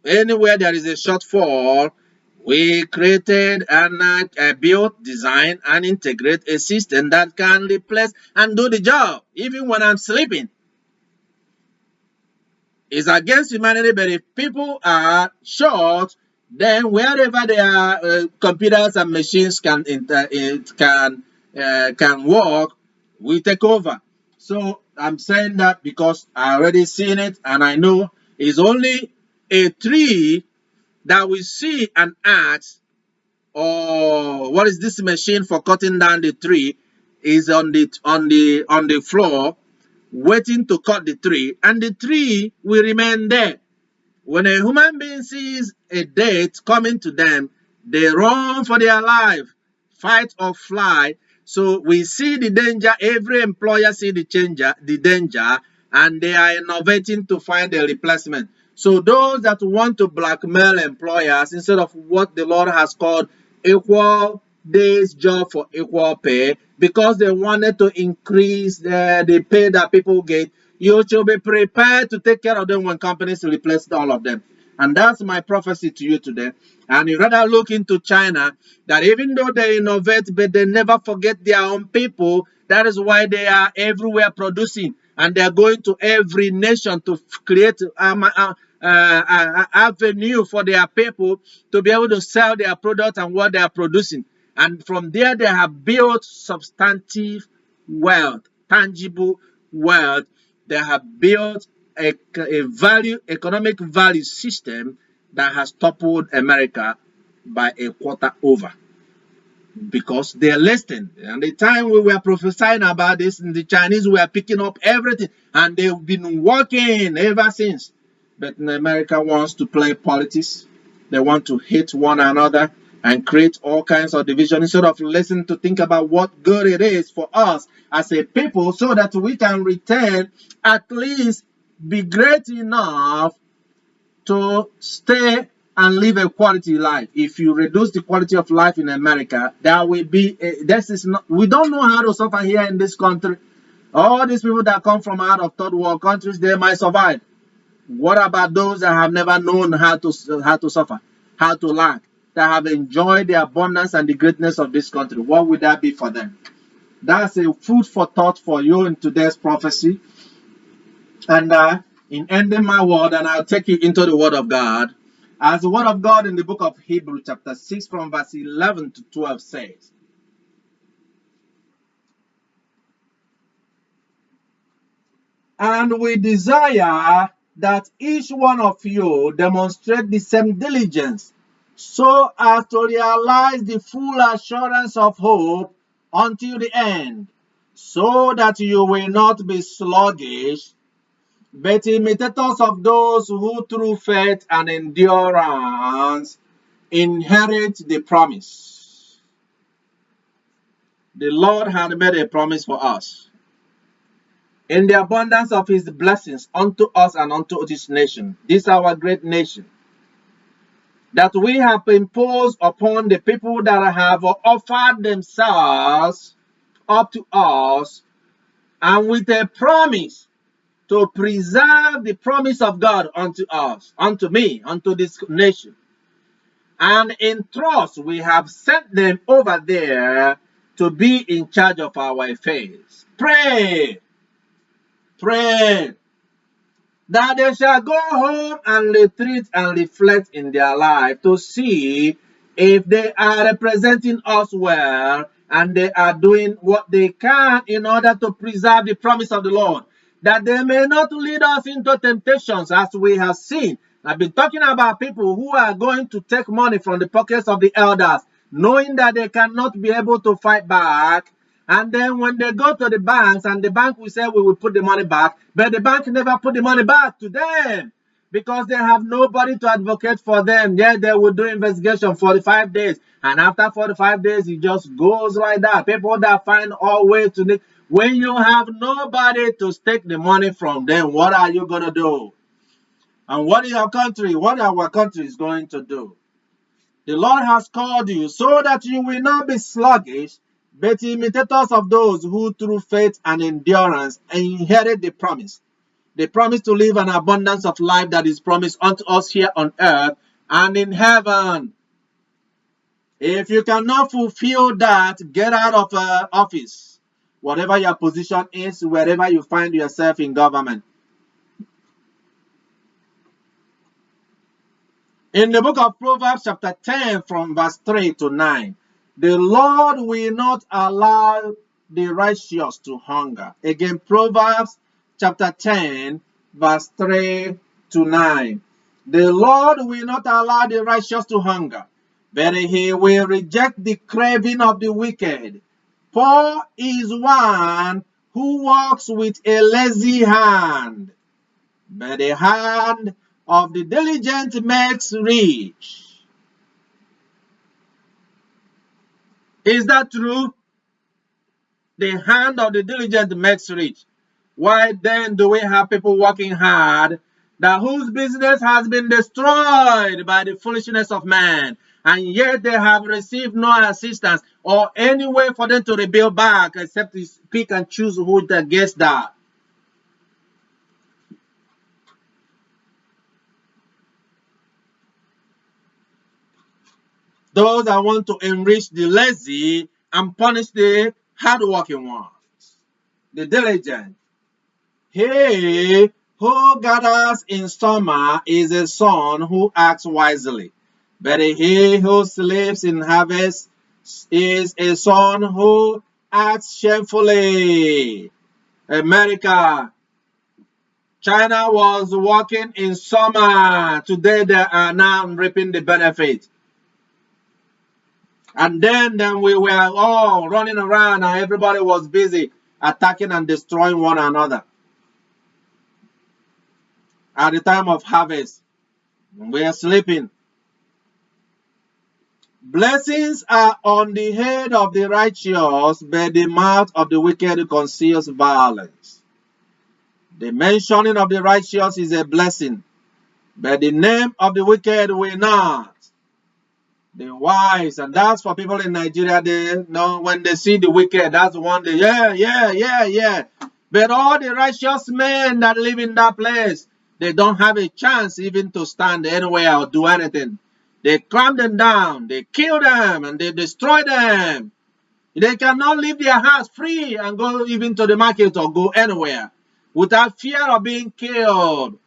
Anywhere there is a shortfall, we created and built, design, and integrate a system that can replace and do the job, even when I'm sleeping. It's against humanity, but if people are short, then wherever there are computers and machines can work, we take over. So I'm saying that because I already seen it and I know it's only a tree that we see and ask, or what is this machine for cutting down the tree, is on the floor waiting to cut the tree, and the tree will remain there. When a human being sees a date coming to them, they run for their life, fight or fly. So we see the danger. Every employer see the danger, and they are innovating to find a replacement. So those that want to blackmail employers instead of what the Lord has called equal days job for equal pay, because they wanted to increase the pay that people get, you should be prepared to take care of them when companies replace all of them. And that's my prophecy to you today. And you rather look into China, that even though they innovate, but they never forget their own people. That is why they are everywhere producing. And they are going to every nation to create avenue for their people to be able to sell their products and what they are producing. And from there, they have built substantive wealth, tangible wealth. They have built a economic value system that has toppled America by a quarter over, because they're listening. And the time we were prophesying about this, and the Chinese were picking up everything, and they've been working ever since. But America wants to play politics. They want to hate one another and create all kinds of division instead of listening to think about what good it is for us as a people, so that we can return, at least be great enough to stay and live a quality life. If you reduce the quality of life in America, there will be this is not, we don't know how to suffer here in this country. All these people that come from out of third world countries, they might survive. What about those that have never known how to suffer, how to lack, that have enjoyed the abundance and the greatness of this country? What would that be for them? That's a food for thought for you in today's prophecy. And in ending my word, and I'll take you into the word of God, as the word of God in the book of Hebrews chapter 6 from verse 11 to 12 says, "And we desire that each one of you demonstrate the same diligence, so as to realize the full assurance of hope until the end, so that you will not be sluggish, but imitators of those who through faith and endurance inherit the promise." The Lord had made a promise for us. In the abundance of his blessings unto us and unto this nation, this our great nation, that we have imposed upon the people that have offered themselves up to us, and with a promise to preserve the promise of God unto us, unto me, unto this nation. And in trust, we have sent them over there to be in charge of our affairs. Pray, pray, that they shall go home and retreat and reflect in their life to see if they are representing us well and they are doing what they can in order to preserve the promise of the Lord, that they may not lead us into temptations, as we have seen. I've been talking about people who are going to take money from the pockets of the elders, knowing that they cannot be able to fight back. And then when they go to the banks, and the bank will say, we will put the money back, but the bank never put the money back to them, because they have nobody to advocate for them. Yeah, they will do investigation 45 days. And after 45 days, it just goes like that. People that find all ways to make. When you have nobody to take the money from them, what are you going to do? And what is our country is going to do? The Lord has called you so that you will not be sluggish, but imitators of those who through faith and endurance inherit the promise. They promise to live an abundance of life that is promised unto us here on earth and in heaven. If you cannot fulfill that, get out of office. Whatever your position is, wherever you find yourself in government. In the book of Proverbs chapter 10 from verse 3 to 9, the Lord will not allow the righteous to hunger. Again, Proverbs chapter 10 verse 3 to 9. The Lord will not allow the righteous to hunger, but he will reject the craving of the wicked. Poor is one who walks with a lazy hand, but the hand of the diligent makes rich. Is that true? The hand of the diligent makes rich. Why then do we have people working hard that whose business has been destroyed by the foolishness of man, and yet they have received no assistance or any way for them to rebuild back except to pick and choose who gets that? Those that want to enrich the lazy and punish the hardworking ones, the diligent. He who gathers in summer is a son who acts wisely, but he who sleeps in harvest is a son who acts shamefully. America, China was working in summer. Today they are now reaping the benefit. And then we were all running around and everybody was busy attacking and destroying one another. At the time of harvest, we are sleeping. Blessings are on the head of the righteous, but the mouth of the wicked conceals violence. The mentioning of the righteous is a blessing, but the name of the wicked will not. The wise, and that's for people in Nigeria, they know when they see the wicked, that's the one they, yeah. But all the righteous men that live in that place, they don't have a chance even to stand anywhere or do anything. They clamp them down, they kill them, and they destroy them. They cannot leave their house free and go even to the market or go anywhere without fear of being killed.